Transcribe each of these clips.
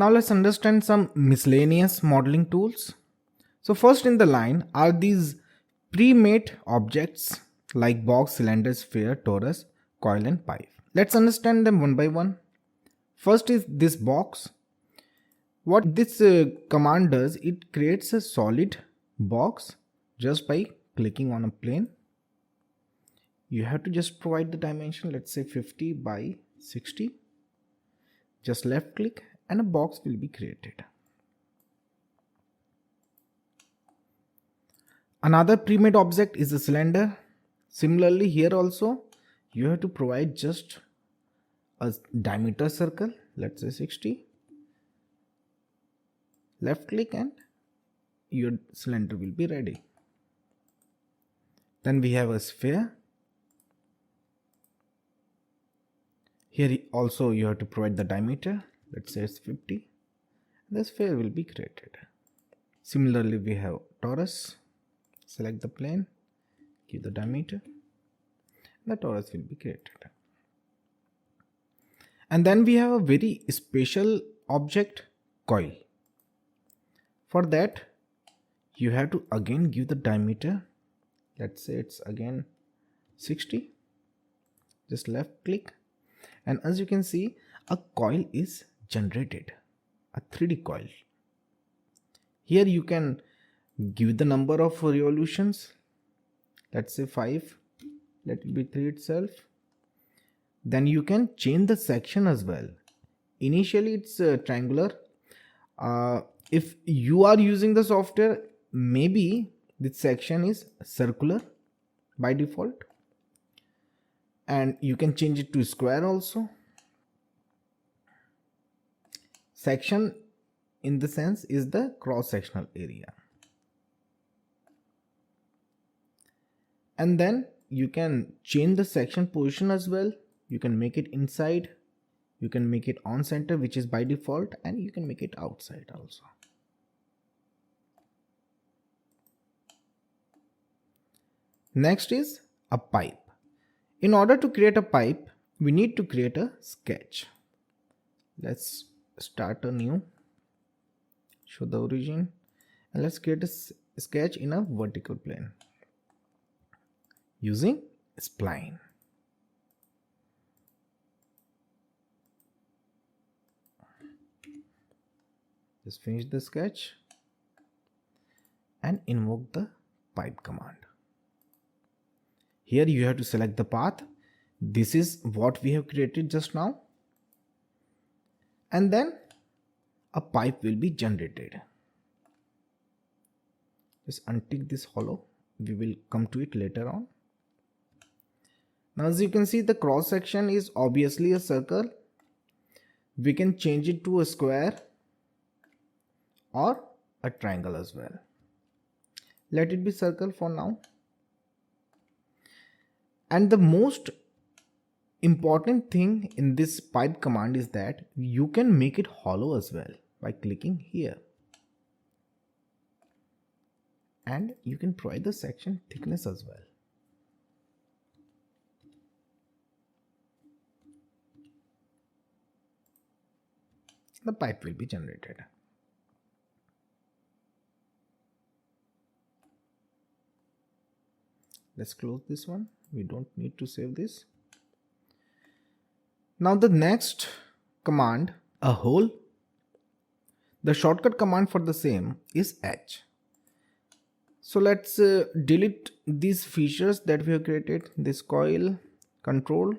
Now let's understand some miscellaneous modeling tools. So first in the line are these pre-made objects like box, cylinder, sphere, torus, coil and pipe. Let's understand them one by one. First is this box. What this command does, it creates a solid box just by clicking on a plane. You have to just provide the dimension, let's say 50 by 60. Just left click and a box will be created. Another pre-made object is a cylinder. Similarly here also you have to provide just a diameter circle, let's say 60. Left click and your cylinder will be ready. Then we have a sphere. Here also you have to provide the diameter, let's say it's 50. The sphere will be created. Similarly we have torus. Select the plane, give the diameter, the torus will be created. And then we have a very special object, coil. For that you have to again give the diameter, let's say it's again 60. Just left click and as you can see a coil is generated, a 3D coil. Here you can give the number of revolutions, let's say 5, let it be 3 itself. Then you can change the section as well. Initially it's triangular. If you are using the software, maybe this section is circular by default, and you can change it to square also. Section in the sense is the cross-sectional area. And then you can change the section position as well. You can make it inside, you can make it on center, which is by default, and you can make it outside also. Next is a pipe. In order to create a pipe, we need to create a sketch. Let's start a new, show the origin, and let's create a sketch in a vertical plane using spline. Just finish the sketch and invoke the pipe command. Here you have to select the path. This is what we have created just now. And then a pipe will be generated. Just untick this hollow. We will come to it later on. Now as you can see, the cross section is obviously a circle. We can change it to a square or a triangle as well. Let it be circle for now. And the most important thing in this pipe command is that you can make it hollow as well by clicking here. And you can provide the section thickness as well. The pipe will be generated. Let's close this one. We don't need to save this. Now the next command, a hole. The shortcut command for the same is H. So let's delete these features that we have created. This coil, control,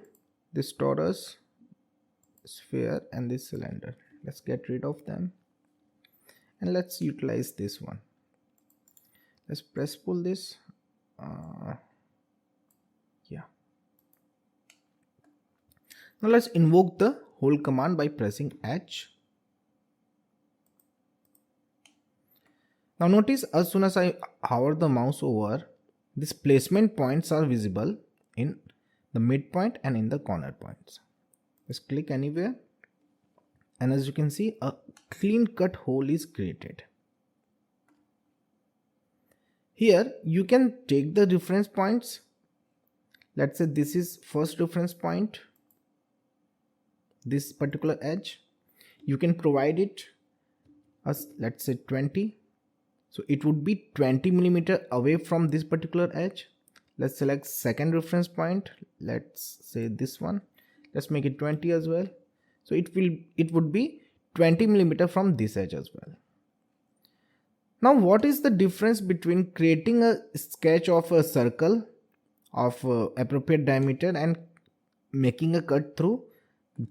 this torus, sphere and this cylinder. Let's get rid of them and let's utilize this one. Let's press pull this. Yeah. Now let's invoke the hole command by pressing H. Now notice as soon as I hover the mouse over, these placement points are visible in the midpoint and in the corner points. Just click anywhere and as you can see, a clean cut hole is created. Here you can take the reference points. Let's say this is first reference point, this particular edge. You can provide it as let's say 20. So it would be 20 millimeter away from this particular edge. Let's select second reference point. Let's say this one. Let's make it 20 as well. So it would be 20 millimeter from this edge as well. Now what is the difference between creating a sketch of a circle of appropriate diameter and making a cut through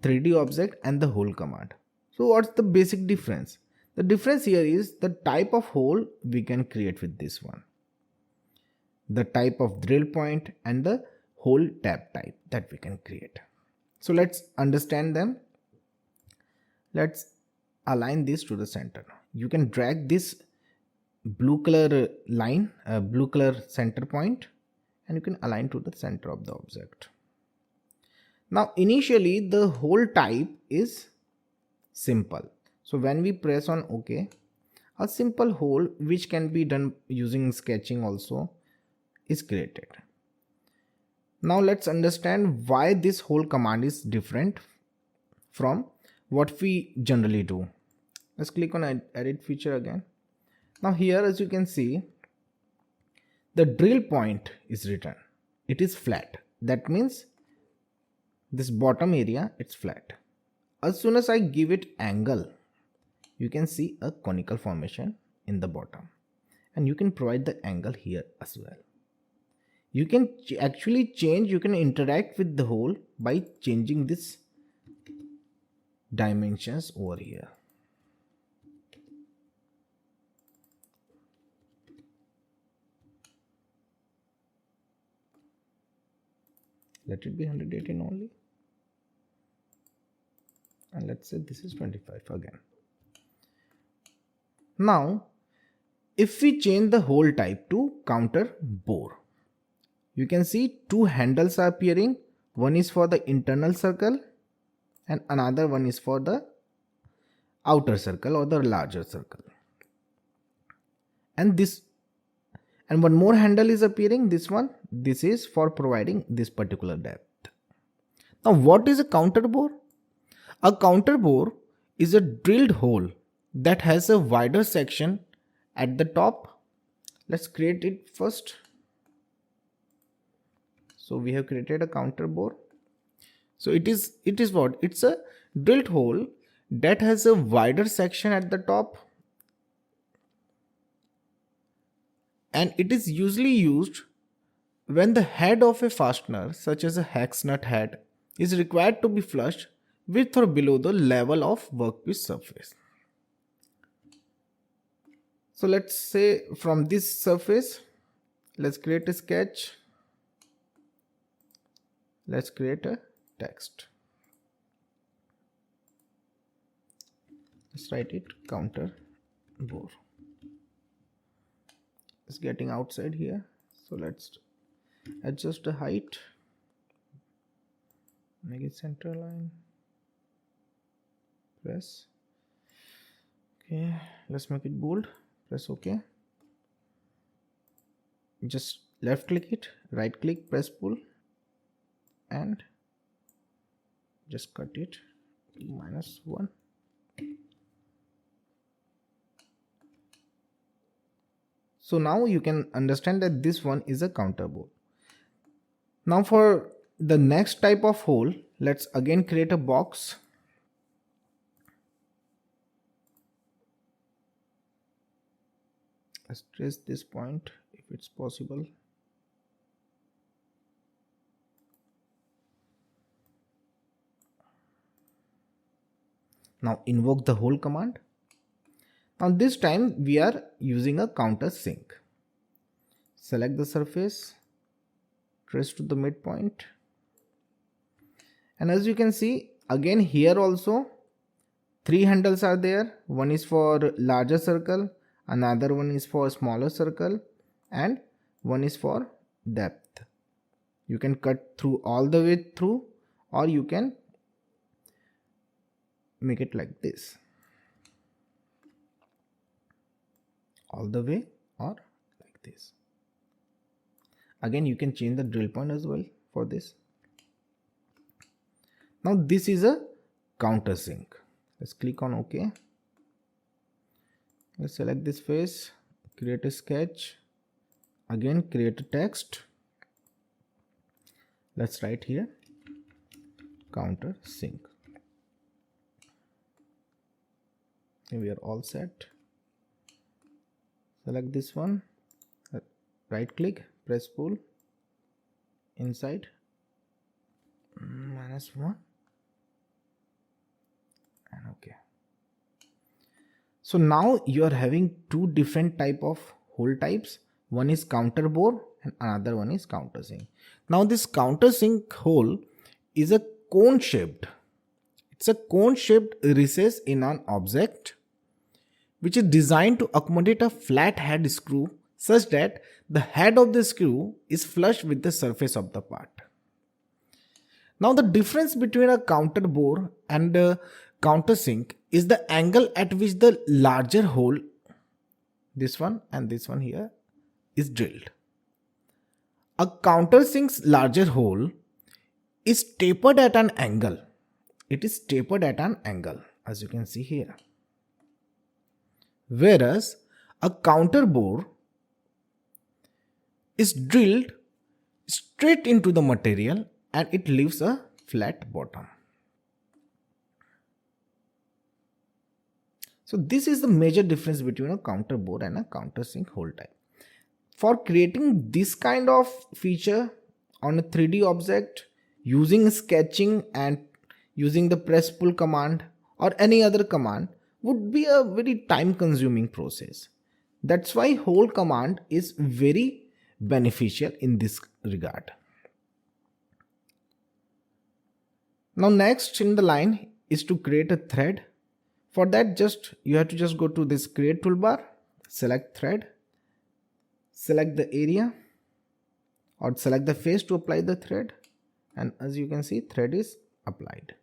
3D object and the hole command? So what's the basic difference? The difference here is the type of hole we can create with this one, the type of drill point and the hole tab type that we can create. So let's understand them. Let's align this to the center. You can drag this blue color line, blue color center point, and you can align to the center of the object. Now initially the hole type is simple. So when we press on OK, a simple hole which can be done using sketching also is created. Now let's understand why this hole command is different from what we generally do. Let's click on edit feature again. Now here, as you can see, the drill point is written. It is flat. That means this bottom area, it's flat. As soon as I give it angle, you can see a conical formation in the bottom, and you can provide the angle here as well. You can actually change, you can interact with the hole by changing this dimensions over here. Let it be 118 only, and let's say this is 25 again. Now if we change the hole type to counter bore, you can see two handles are appearing. One is for the internal circle and another one is for the outer circle or the larger circle, and one more handle is appearing, this one. This is for providing this particular depth. Now what is a counter bore? A counter bore is a drilled hole that has a wider section at the top. Let's create it first. So we have created a counter bore. So it is what? It's a drilled hole that has a wider section at the top, and it is usually used when the head of a fastener, such as a hex nut head, is required to be flushed with or below the level of workpiece surface. So let's say from this surface, let's create a sketch. Let's create a text. Let's write it counter bore. It's getting outside here, so let's adjust the height, make it center line, press. Okay, let's make it bold, press OK. Just left click it, right click, press pull, and just cut it -1. So now you can understand that this one is a counter bore. Now for the next type of hole, let's again create a box. Let's trace this point if it's possible. Now invoke the hole command. Now this time we are using a counter sink. Select the surface, trace to the midpoint, and as you can see, again here also 3 handles are there. One is for larger circle, another one is for smaller circle, and one is for depth. You can cut through all the way through, or you can make it like this, all the way, or like this. Again, you can change the drill point as well for this. Now this is a countersink. Let's click on OK. Let's select this face, create a sketch, again create a text. Let's write here counter sync. We are all set. Select this one, right click, press pull inside, -1, and okay. So now you are having two different type of hole types. One is counter bore and another one is countersink. Now this countersink hole is a cone shaped. It's a cone shaped recess in an object which is designed to accommodate a flat head screw such that the head of the screw is flush with the surface of the part. Now the difference between a counter bore and a countersink is the angle at which the larger hole, this one and this one here, is drilled. A countersink's larger hole is tapered at an angle. It is tapered at an angle, as you can see here. Whereas a counter bore is drilled straight into the material and it leaves a flat bottom. So this is the major difference between a counter bore and a countersink hole type. For creating this kind of feature on a 3D object using sketching and using the press pull command or any other command would be a very time consuming process. That's why hole command is very beneficial in this regard. Now next in the line is to create a thread. For that you have to just go to this create toolbar, select thread, select the area or select the face to apply the thread, and as you can see thread is applied.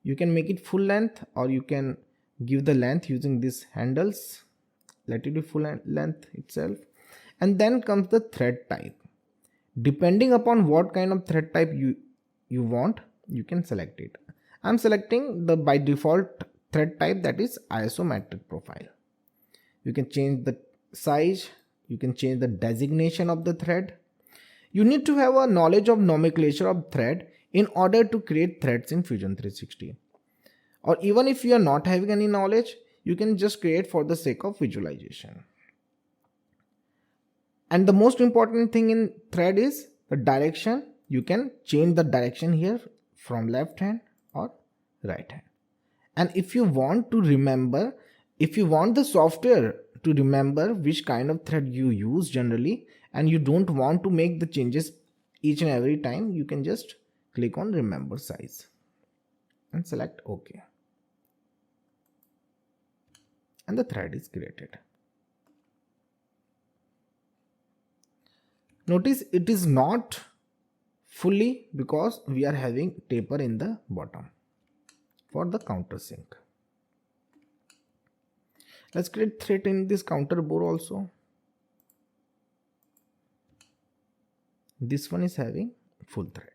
You can make it full length or you can give the length using these handles. Let it be full length itself. And then comes the thread type. Depending upon what kind of thread type you want, you can select it. I'm selecting the by default thread type, that is isometric profile. You can change the size, you can change the designation of the thread. You need to have a knowledge of nomenclature of thread in order to create threads in Fusion 360. Or even if you are not having any knowledge, you can just create for the sake of visualization. And the most important thing in thread is the direction. You can change the direction here from left hand or right hand. And if you want to remember, if you want the software to remember which kind of thread you use generally, and you don't want to make the changes each and every time, you can just click on remember size and select OK. And the thread is created. Notice it is not fully because we are having taper in the bottom for the countersink. Let's create thread in this counter bore also. This one is having full thread.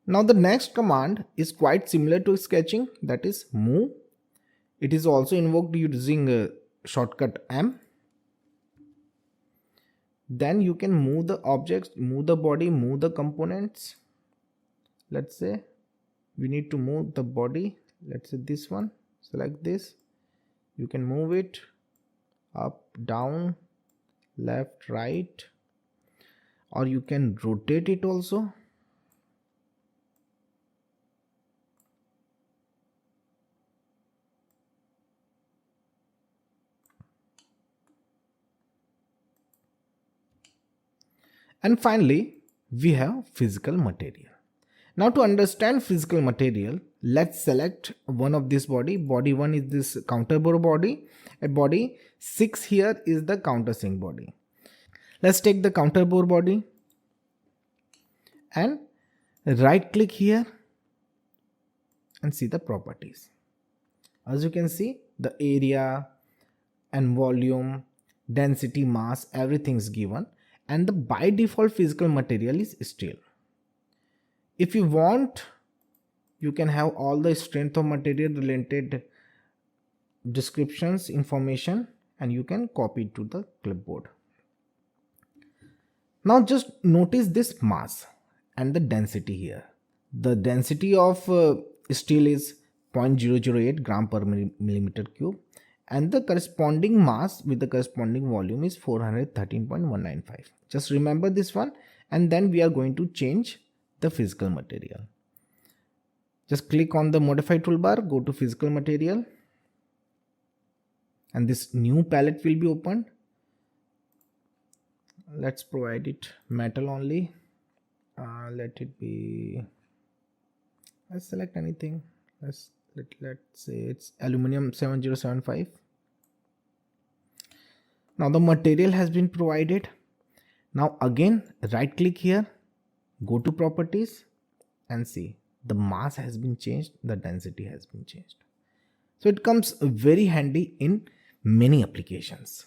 Now the next command is quite similar to sketching, that is move. It is also invoked using a shortcut M. Then you can move the objects, move the body, move the components. Let's say we need to move the body. Let's say this one, select this. You can move it up, down, left, right, or you can rotate it also. And finally, we have physical material. Now to understand physical material, let's select one of this body. Body 1 is this counter bore body. At body 6 here is the countersink body. Let's take the counter bore body and right click here and see the properties. As you can see, the area and volume, density, mass, everything is given. And the by default physical material is steel. If you want you can have all the strength of material related descriptions information, and you can copy it to the clipboard. Now just notice this mass and the density here. The density of steel is 0.008 gram per millimeter cube, and the corresponding mass with the corresponding volume is 413.195. Just remember this one, and then we are going to change the physical material. Just click on the modify toolbar, go to physical material, and this new palette will be opened. Let's provide it metal only. Let it be, let's select anything. Let's say it's aluminum 7075. Now the material has been provided. Now again right click here, go to properties, and see the mass has been changed, the density has been changed. So it comes very handy in many applications.